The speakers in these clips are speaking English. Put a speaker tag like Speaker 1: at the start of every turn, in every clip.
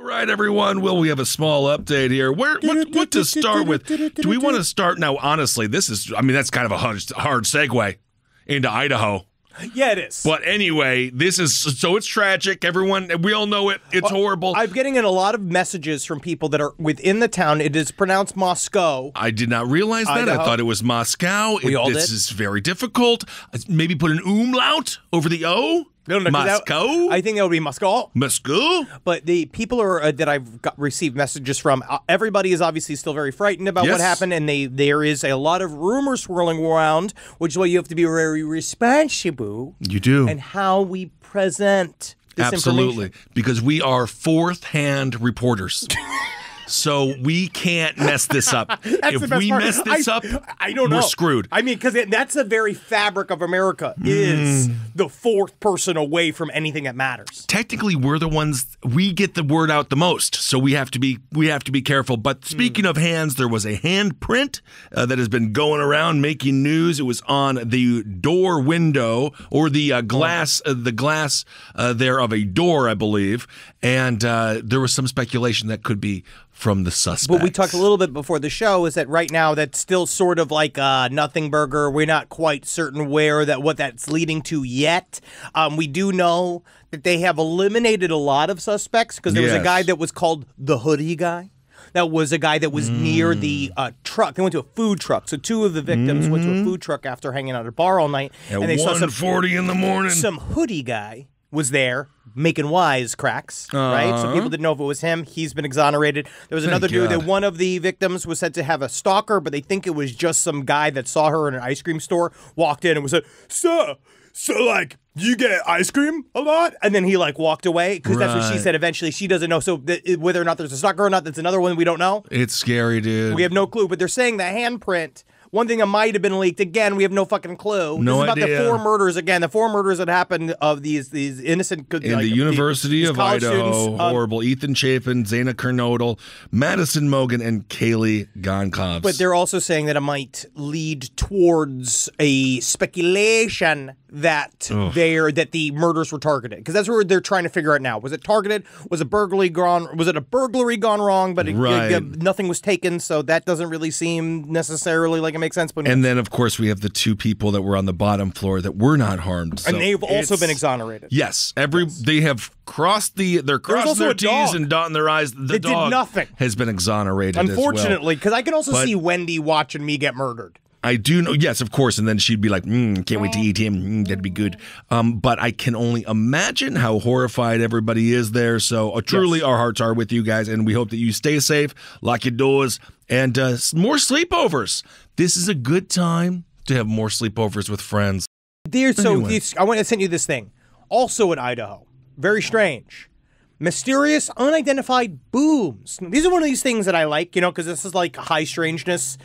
Speaker 1: right, everyone. Well, we have a small update here. What to start with? Do we want to start now? Honestly, that's kind of a hard segue into Idaho.
Speaker 2: Yeah, it is.
Speaker 1: But anyway, it's tragic. Everyone, we all know it. It's horrible.
Speaker 2: I'm getting in a lot of messages from people that are within the town. It is pronounced Moscow.
Speaker 1: I did not realize that.
Speaker 2: Idaho.
Speaker 1: I thought it was Moscow. This is very difficult. Maybe put an umlaut over the O.
Speaker 2: No,
Speaker 1: Moscow?
Speaker 2: I think that would be Moscow.
Speaker 1: Moscow?
Speaker 2: But the people that I've received messages from, everybody is obviously still very frightened about what happened, and there is a lot of rumors swirling around, which is why you have to be very responsible.
Speaker 1: You do.
Speaker 2: And how we present this
Speaker 1: Absolutely.
Speaker 2: information.
Speaker 1: Because we are fourth-hand reporters. So we can't mess this up. If we mess this up,
Speaker 2: I don't know.
Speaker 1: We're screwed.
Speaker 2: I mean, because that's the very fabric of America is the fourth person away from anything that matters.
Speaker 1: Technically, we're the ones, we get the word out the most, so we have to be careful. But speaking of hands, there was a handprint that has been going around making news. It was on the door window or the glass there of a door, I believe, and there was some speculation that could be from the suspects.
Speaker 2: But we talked a little bit before the show is that right now that's still sort of like a nothing burger. We're not quite certain what that's leading to yet. We do know that they have eliminated a lot of suspects because there was a guy that was called the hoodie guy. That was a guy that was near the truck. They went to a food truck. So two of the victims went to a food truck after hanging out at a bar all night.
Speaker 1: At
Speaker 2: and they
Speaker 1: 1:40 in the morning.
Speaker 2: Some hoodie guy was there making wisecracks, right? So people didn't know if it was him. He's been exonerated. There was another dude that one of the victims was said to have a stalker, but they think it was just some guy that saw her in an ice cream store, walked in and was like, so you get ice cream a lot? And then he walked away because that's what she said. Eventually, she doesn't know. So whether or not there's a stalker or not, that's another one we don't know.
Speaker 1: It's scary, dude.
Speaker 2: We have no clue, but they're saying the handprint. One thing that might have been leaked. Again, we have no fucking clue.
Speaker 1: No
Speaker 2: this is
Speaker 1: idea.
Speaker 2: about the 4 murders again. The 4 murders that happened of these innocent...
Speaker 1: In the University of Idaho,
Speaker 2: students,
Speaker 1: horrible. Ethan Chapin, Zaina Kernodle, Madison Mogan, and Kaylee Gonkovs.
Speaker 2: But they're also saying that it might lead towards a speculation that the murders were targeted, because that's what they're trying to figure out now. Was it targeted? Was it burglary gone? Was it a burglary gone wrong? But nothing was taken, so that doesn't really seem necessarily like it makes sense. But
Speaker 1: and then, of course, we have the 2 people that were on the bottom floor that were not harmed,
Speaker 2: and they've also been exonerated.
Speaker 1: Yes, they have crossed they're crossing their T's and dotting their I's. The dog
Speaker 2: did nothing.
Speaker 1: Has been exonerated.
Speaker 2: Unfortunately, because I can also see Wendy watching me get murdered.
Speaker 1: I do know, yes, of course, and then she'd be like, can't wait to eat him, that'd be good. But I can only imagine how horrified everybody is there, so truly our hearts are with you guys, and we hope that you stay safe, lock your doors, and more sleepovers. This is a good time to have more sleepovers with friends.
Speaker 2: I want to send you this thing. Also in Idaho, very strange. Mysterious, unidentified booms. These are one of these things that I like, because this is like high strangeness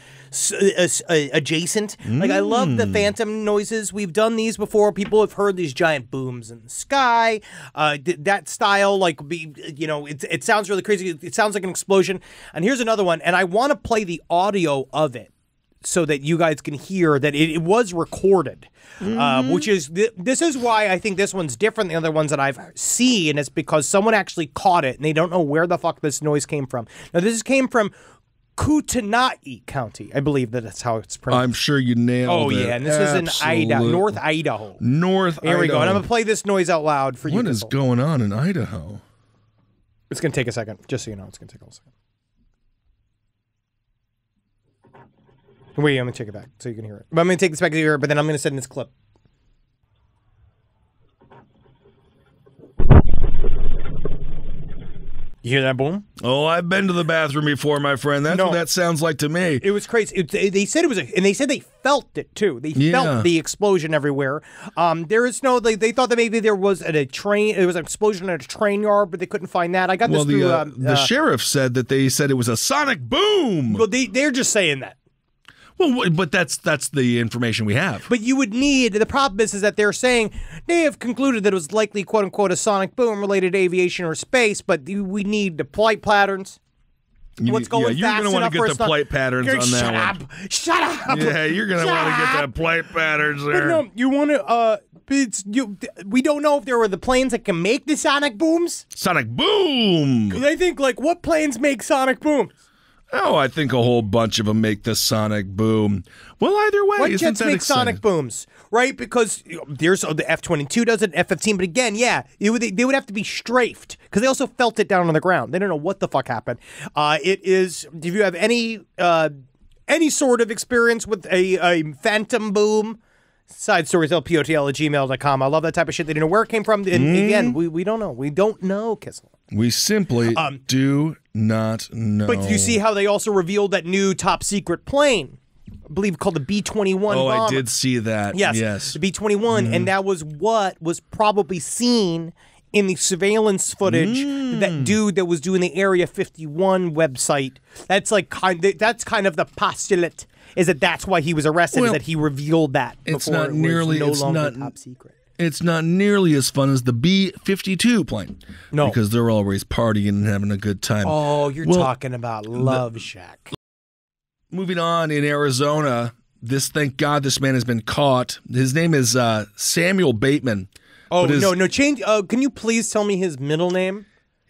Speaker 2: adjacent. Like, I love the phantom noises. We've done these before. People have heard these giant booms in the sky. That style, it sounds really crazy. It sounds like an explosion. And here's another one, and I want to play the audio of it so that you guys can hear that it was recorded. Which is, this is why I think this one's different than the other ones that I've seen. It's because someone actually caught it and they don't know where the fuck this noise came from. Now, this came from Kootenai County. I believe that's how it's pronounced.
Speaker 1: I'm sure you nailed it.
Speaker 2: Oh, yeah, and this is in Idaho, North Idaho.
Speaker 1: Here
Speaker 2: we go, and I'm going to play this noise out loud for you.
Speaker 1: What is going on in Idaho?
Speaker 2: It's going to take a second, just so you know. It's going to take a little second. Wait, I'm going to take it back so you can hear it. But I'm going to take this back to hear it, but then I'm going to send this clip. You hear that boom?
Speaker 1: Oh, I've been to the bathroom before, my friend. That's what that sounds like to me.
Speaker 2: It was crazy. They said it was, and they said they felt it too. They felt the explosion everywhere. There is no. They thought that maybe there was at a train. It was an explosion at a train yard, but they couldn't find that. I got this through.
Speaker 1: The sheriff said that they said it was a sonic boom.
Speaker 2: Well, they're just saying that.
Speaker 1: Well, but that's the information we have.
Speaker 2: But you would need, the problem is that they're saying they have concluded that it was likely, quote unquote, a sonic boom related to aviation or space, but we need the flight patterns. what's going
Speaker 1: you're
Speaker 2: fast
Speaker 1: gonna want
Speaker 2: enough
Speaker 1: to
Speaker 2: for
Speaker 1: get
Speaker 2: us
Speaker 1: the
Speaker 2: not-
Speaker 1: plate patterns on that
Speaker 2: Shut
Speaker 1: one.
Speaker 2: up! Shut up!
Speaker 1: Yeah, you're gonna want to get that plate patterns there.
Speaker 2: But no, you want to. We don't know if there were the planes that can make the sonic booms.
Speaker 1: Sonic boom!
Speaker 2: I think like what planes make sonic booms?
Speaker 1: Oh, I think a whole bunch of them make the sonic boom. Well, either way,
Speaker 2: What
Speaker 1: isn't
Speaker 2: jets
Speaker 1: that
Speaker 2: make
Speaker 1: exciting?
Speaker 2: sonic booms? Right, because there's the F-22 does it, F-15, but again, yeah, they would have to be strafed because they also felt it down on the ground. They don't know what the fuck happened. It is. If you have any sort of experience with a phantom boom, side stories lpotl@gmail.com. I love that type of shit. They don't know where it came from. And again, we don't know. We don't know, Kissel.
Speaker 1: We simply do not know.
Speaker 2: But did you see how they also revealed that new top secret plane? I believe called the B-21 bomber.
Speaker 1: I did see that. Yes.
Speaker 2: The B-21, and that was what was probably seen in the surveillance footage that dude that was doing the Area 51 website. That's like that's kind of the postulate, is that that's why he was arrested, is that he revealed that
Speaker 1: it's
Speaker 2: before
Speaker 1: not
Speaker 2: it
Speaker 1: nearly
Speaker 2: was no longer top secret.
Speaker 1: It's not nearly as fun as the B-52 plane.
Speaker 2: No.
Speaker 1: Because they're always partying and having a good time.
Speaker 2: Oh, you're talking about Love Shack.
Speaker 1: Moving on, in Arizona, thank God this man has been caught. His name is Samuel Bateman.
Speaker 2: Oh, no, change. Can you please tell me his middle name?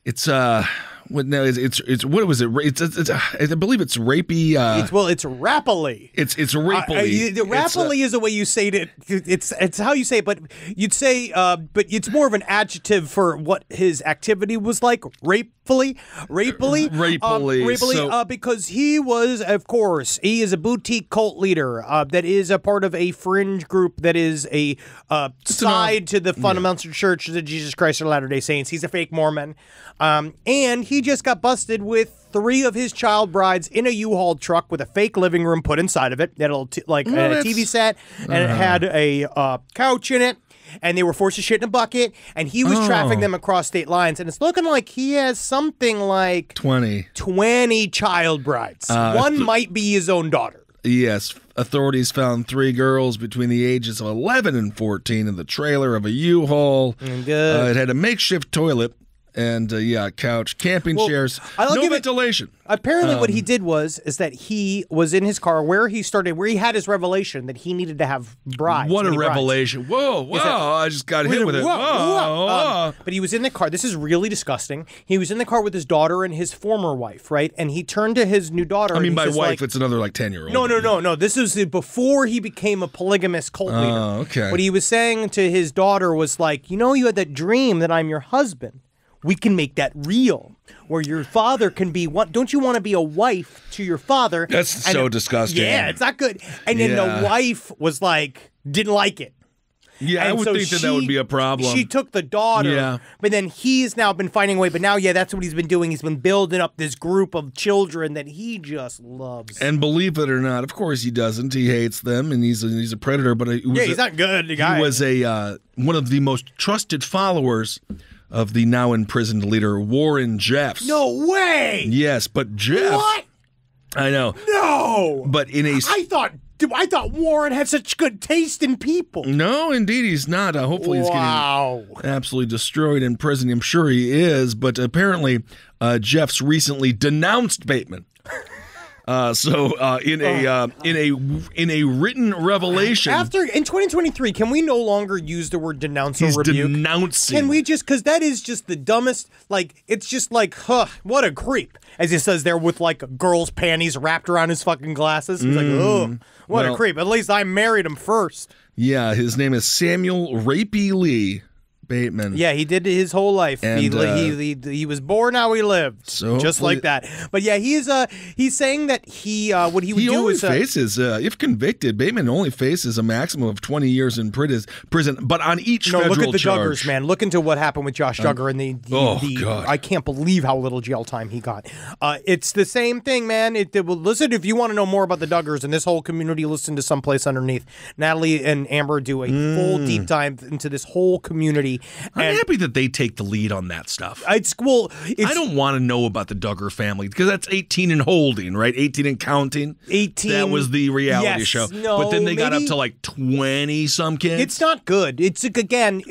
Speaker 1: It's what was it? I believe it's rapey.
Speaker 2: It's rapidly.
Speaker 1: It's rapily.
Speaker 2: The rapidly is the way you say it. It's how you say it, but you'd say, but it's more of an adjective for what his activity was like. Rapily. Because he was, of course, he is a boutique cult leader that is a part of a fringe group that is a side to the fundamental church of Jesus Christ of Latter-day Saints. He's a fake Mormon. And he just got busted with 3 of his child brides in a U-Haul truck with a fake living room put inside of it. That a TV set, and it had a couch in it. And they were forced to shit in a bucket, and he was trafficking them across state lines. And it's looking like he has something like 20 child brides. One might be his own daughter.
Speaker 1: Yes. Authorities found 3 girls between the ages of 11 and 14 in the trailer of a U-Haul. It had a makeshift toilet. And couch, camping chairs, no ventilation.
Speaker 2: Apparently, what he did is that he was in his car where he had his revelation that he needed to have brides.
Speaker 1: What a revelation! Whoa! I just got hit with it. Whoa.
Speaker 2: But he was in the car. This is really disgusting. He was in the car with his daughter and his former wife, right? And he turned to his new daughter.
Speaker 1: I mean, by wife, it's another 10-year-old.
Speaker 2: No. This is before he became a polygamous cult leader.
Speaker 1: Okay.
Speaker 2: What he was saying to his daughter was like, you had that dream that I'm your husband. We can make that real, where your father can be one. Don't you want to be a wife to your father?
Speaker 1: That's so disgusting.
Speaker 2: Yeah, it's not good. And then the wife was didn't like it.
Speaker 1: Yeah,
Speaker 2: and
Speaker 1: I would think that would be a problem.
Speaker 2: She took the daughter, but then he's now been finding a way. But now, that's what he's been doing. He's been building up this group of children that he just loves.
Speaker 1: And believe it or not, of course he doesn't. He hates them, and he's a predator. But
Speaker 2: he's not good. The guy.
Speaker 1: He was one of the most trusted followers of the now imprisoned leader Warren Jeffs.
Speaker 2: No way!
Speaker 1: Yes, but Jeff.
Speaker 2: What?
Speaker 1: I know.
Speaker 2: No!
Speaker 1: But
Speaker 2: I thought Warren had such good taste in people.
Speaker 1: No, indeed he's not. Hopefully he's getting absolutely destroyed in prison. I'm sure he is, but apparently Jeffs recently denounced Bateman. In a written revelation,
Speaker 2: in 2023, can we no longer use the word denounce or rebuke?
Speaker 1: Denouncing.
Speaker 2: Can we just, because that is just the dumbest. It's just what a creep, as he says there with a girl's panties wrapped around his fucking glasses. He's what a creep. At least I married him first.
Speaker 1: Yeah, his name is Samuel Rapey Lee Bateman.
Speaker 2: Yeah, he did his whole life.
Speaker 1: And,
Speaker 2: he was born how he lived,
Speaker 1: so
Speaker 2: just like that. But yeah, he's saying that what he would do is
Speaker 1: faces, if convicted, Bateman only faces a maximum of 20 years in prison, but on each federal
Speaker 2: look at the
Speaker 1: charge.
Speaker 2: Duggars, man. Look into what happened with Josh Duggar and
Speaker 1: God.
Speaker 2: I can't believe how little jail time he got. It's the same thing, man. Listen, if you want to know more about the Duggars and this whole community, listen to Someplace Underneath. Natalie and Amber do a full deep dive into this whole community.
Speaker 1: I'm happy that they take the lead on that stuff.
Speaker 2: I
Speaker 1: don't want to know about the Duggar family because that's 18 and holding, right? 18 and counting.
Speaker 2: 18.
Speaker 1: That was the reality show.
Speaker 2: No,
Speaker 1: but then they got up to 20 some kids.
Speaker 2: It's not good. It's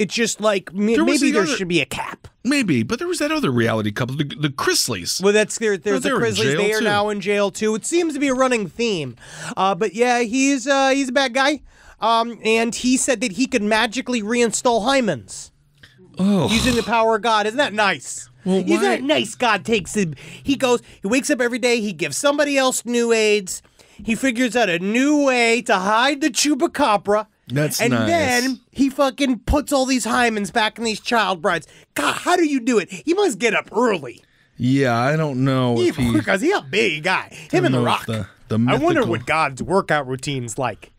Speaker 2: just maybe there should be a cap.
Speaker 1: Maybe, but there was that other reality couple, the Chrisleys.
Speaker 2: Well, there's the
Speaker 1: they're in
Speaker 2: Grizzlies.
Speaker 1: jail,
Speaker 2: They are
Speaker 1: too.
Speaker 2: now in jail too. It seems to be a running theme. But yeah, he's a bad guy. And he said that he could magically reinstall hymens using the power of God. Isn't that nice?
Speaker 1: Well,
Speaker 2: Isn't that nice? God takes him. He wakes up every day. He gives somebody else new aids. He figures out a new way to hide the chupacabra.
Speaker 1: That's
Speaker 2: and
Speaker 1: nice.
Speaker 2: then he fucking puts all these hymens back in these child brides. God, how do you do it? He must get up early.
Speaker 1: Yeah, I don't know if he...
Speaker 2: Because he's a big guy. Him and The
Speaker 1: know
Speaker 2: Rock.
Speaker 1: if the
Speaker 2: I wonder
Speaker 1: mythical-
Speaker 2: what God's workout routine's like.